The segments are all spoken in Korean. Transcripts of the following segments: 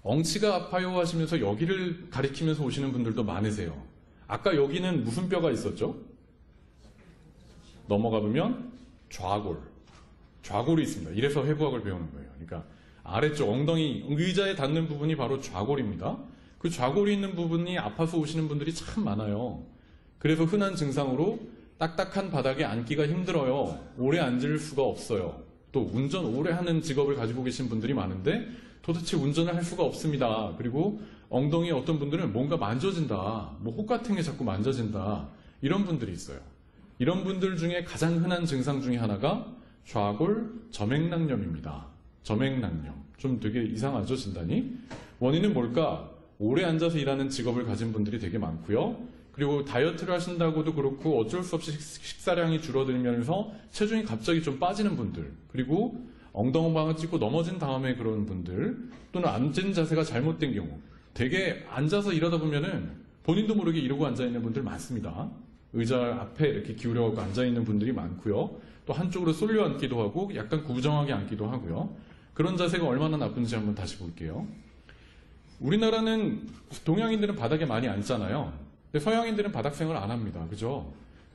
엉치가 아파요 하시면서 여기를 가리키면서 오시는 분들도 많으세요. 아까 여기는 무슨 뼈가 있었죠? 넘어가 보면 좌골이 있습니다. 이래서 해부학을 배우는 거예요. 그러니까 아래쪽 엉덩이 의자에 닿는 부분이 바로 좌골입니다. 그 좌골이 있는 부분이 아파서 오시는 분들이 참 많아요. 그래서 흔한 증상으로 딱딱한 바닥에 앉기가 힘들어요. 오래 앉을 수가 없어요. 또 운전 오래 하는 직업을 가지고 계신 분들이 많은데 도대체 운전을 할 수가 없습니다. 그리고 엉덩이에 어떤 분들은 뭔가 만져진다. 뭐 혹 같은 게 자꾸 만져진다. 이런 분들이 있어요. 이런 분들 중에 가장 흔한 증상 중에 하나가 좌골 점액낭염입니다. 점액낭염. 좀 되게 이상하죠, 진단이? 원인은 뭘까? 오래 앉아서 일하는 직업을 가진 분들이 되게 많고요. 그리고 다이어트를 하신다고도 그렇고 어쩔 수 없이 식사량이 줄어들면서 체중이 갑자기 좀 빠지는 분들, 그리고 엉덩방을 찍고 넘어진 다음에 그런 분들, 또는 앉은 자세가 잘못된 경우, 되게 앉아서 일하다 보면은 본인도 모르게 이러고 앉아있는 분들 많습니다. 의자 앞에 이렇게 기울여갖고 앉아있는 분들이 많고요. 또 한쪽으로 쏠려 앉기도 하고 약간 구부정하게 앉기도 하고요. 그런 자세가 얼마나 나쁜지 한번 다시 볼게요. 우리나라는 동양인들은 바닥에 많이 앉잖아요. 근데 서양인들은 바닥 생활을 안 합니다. 그죠?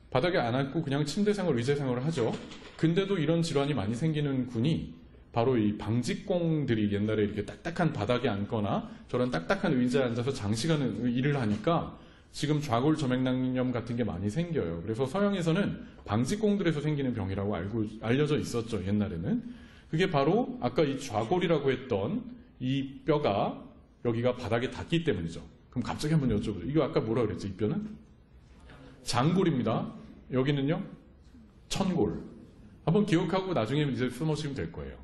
바닥에 안 앉고 그냥 침대 생활, 의자 생활을 하죠. 근데도 이런 질환이 많이 생기는 군이 바로 이 방직공들이 옛날에 이렇게 딱딱한 바닥에 앉거나 저런 딱딱한 의자에 앉아서 장시간 일을 하니까 지금 좌골 점액낭염 같은 게 많이 생겨요. 그래서 서양에서는 방직공들에서 생기는 병이라고 알려져 있었죠. 옛날에는. 그게 바로 아까 이 좌골이라고 했던 이 뼈가 여기가 바닥에 닿기 때문이죠. 그럼 갑자기 한번 여쭤보죠. 이거 아까 뭐라 그랬죠? 이 뼈는? 장골입니다. 여기는요? 천골. 한번 기억하고 나중에 이제 써놓으시면 될 거예요.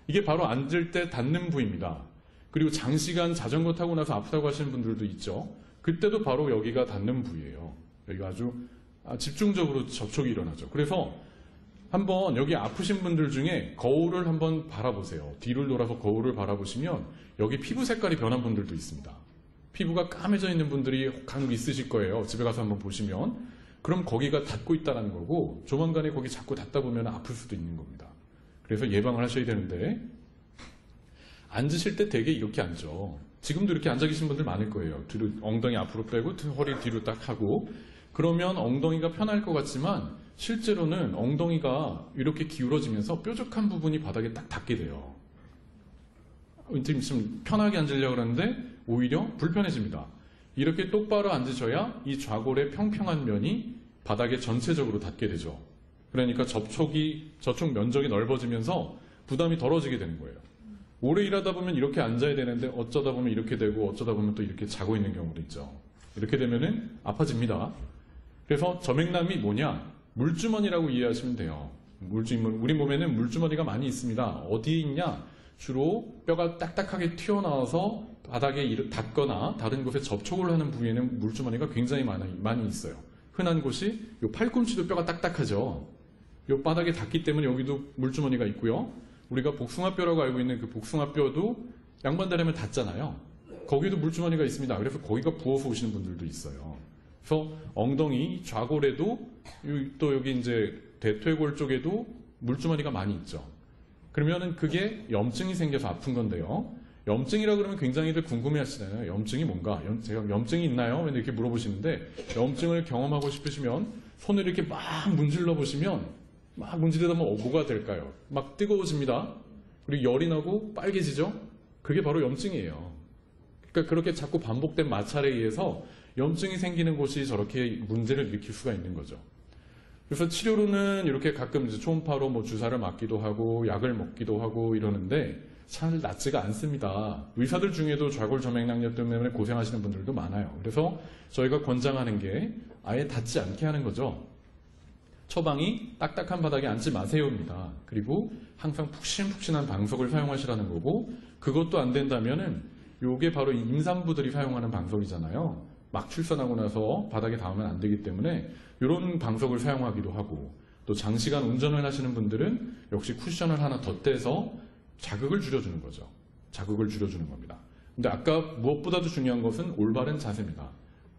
이게 바로 앉을 때 닿는 부위입니다. 그리고 장시간 자전거 타고 나서 아프다고 하시는 분들도 있죠. 그때도 바로 여기가 닿는 부위예요. 여기가 아주 집중적으로 접촉이 일어나죠. 그래서 한번 여기 아프신 분들 중에 거울을 한번 바라보세요. 뒤를 돌아서 거울을 바라보시면 여기 피부 색깔이 변한 분들도 있습니다. 피부가 까매져 있는 분들이 간혹 있으실 거예요. 집에 가서 한번 보시면. 그럼 거기가 닿고 있다는 거고 조만간에 거기 자꾸 닿다 보면 아플 수도 있는 겁니다. 그래서 예방을 하셔야 되는데 앉으실 때 되게 이렇게 앉죠. 지금도 이렇게 앉아 계신 분들 많을 거예요. 뒤로 엉덩이 앞으로 빼고 허리 뒤로 딱 하고 그러면 엉덩이가 편할 것 같지만 실제로는 엉덩이가 이렇게 기울어지면서 뾰족한 부분이 바닥에 딱 닿게 돼요. 지금 편하게 앉으려고 하는데 오히려 불편해집니다. 이렇게 똑바로 앉으셔야 이 좌골의 평평한 면이 바닥에 전체적으로 닿게 되죠. 그러니까 저촉 면적이 넓어지면서 부담이 덜어지게 되는 거예요. 오래 일하다 보면 이렇게 앉아야 되는데 어쩌다 보면 이렇게 되고 어쩌다 보면 또 이렇게 자고 있는 경우도 있죠. 이렇게 되면은 아파집니다. 그래서 점액남이 뭐냐? 물주머니라고 이해하시면 돼요. 우리 몸에는 물주머니가 많이 있습니다. 어디에 있냐? 주로 뼈가 딱딱하게 튀어나와서 바닥에 닿거나 다른 곳에 접촉을 하는 부위에는 물주머니가 굉장히 많이 있어요. 흔한 곳이 이 팔꿈치도 뼈가 딱딱하죠. 이 바닥에 닿기 때문에 여기도 물주머니가 있고요. 우리가 복숭아뼈라고 알고 있는 그 복숭아뼈도 양반다리면 닿잖아요. 거기도 물주머니가 있습니다. 그래서 거기가 부어서 오시는 분들도 있어요. 그래서 엉덩이 좌골에도 또 여기 이제 대퇴골 쪽에도 물주머니가 많이 있죠. 그러면은 그게 염증이 생겨서 아픈 건데요. 염증이라 그러면 굉장히들 궁금해 하시잖아요. 염증이 뭔가? 제가 염증이 있나요? 이렇게 물어보시는데 염증을 경험하고 싶으시면 손을 이렇게 막 문질러 보시면 막 문지르다 보면 뭐가 될까요? 막 뜨거워집니다. 그리고 열이 나고 빨개지죠? 그게 바로 염증이에요. 그러니까 그렇게 자꾸 반복된 마찰에 의해서 염증이 생기는 곳이 저렇게 문제를 일으킬 수가 있는 거죠. 그래서 치료로는 이렇게 가끔 이제 초음파로 뭐 주사를 맞기도 하고 약을 먹기도 하고 이러는데 잘 낫지가 않습니다. 의사들 중에도 좌골 점액낭염 때문에 고생하시는 분들도 많아요. 그래서 저희가 권장하는 게 아예 닿지 않게 하는 거죠. 처방이 딱딱한 바닥에 앉지 마세요입니다. 그리고 항상 푹신푹신한 방석을 사용하시라는 거고 그것도 안 된다면은 요게 바로 임산부들이 사용하는 방석이잖아요. 막 출산하고 나서 바닥에 닿으면 안 되기 때문에 이런 방석을 사용하기도 하고 또 장시간 운전을 하시는 분들은 역시 쿠션을 하나 덧대서 자극을 줄여주는 거죠. 자극을 줄여주는 겁니다. 근데 아까 무엇보다도 중요한 것은 올바른 자세입니다.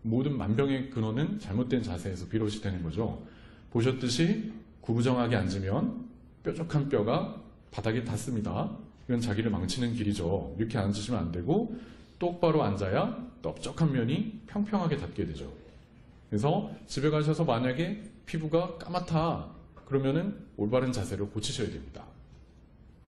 모든 만병의 근원은 잘못된 자세에서 비롯이 되는 거죠. 보셨듯이 구부정하게 앉으면 뾰족한 뼈가 바닥에 닿습니다. 이건 자기를 망치는 길이죠. 이렇게 앉으시면 안 되고 똑바로 앉아야 넓적한 면이 평평하게 닿게 되죠. 그래서 집에 가셔서 만약에 피부가 까맣다 그러면은 올바른 자세를 고치셔야 됩니다.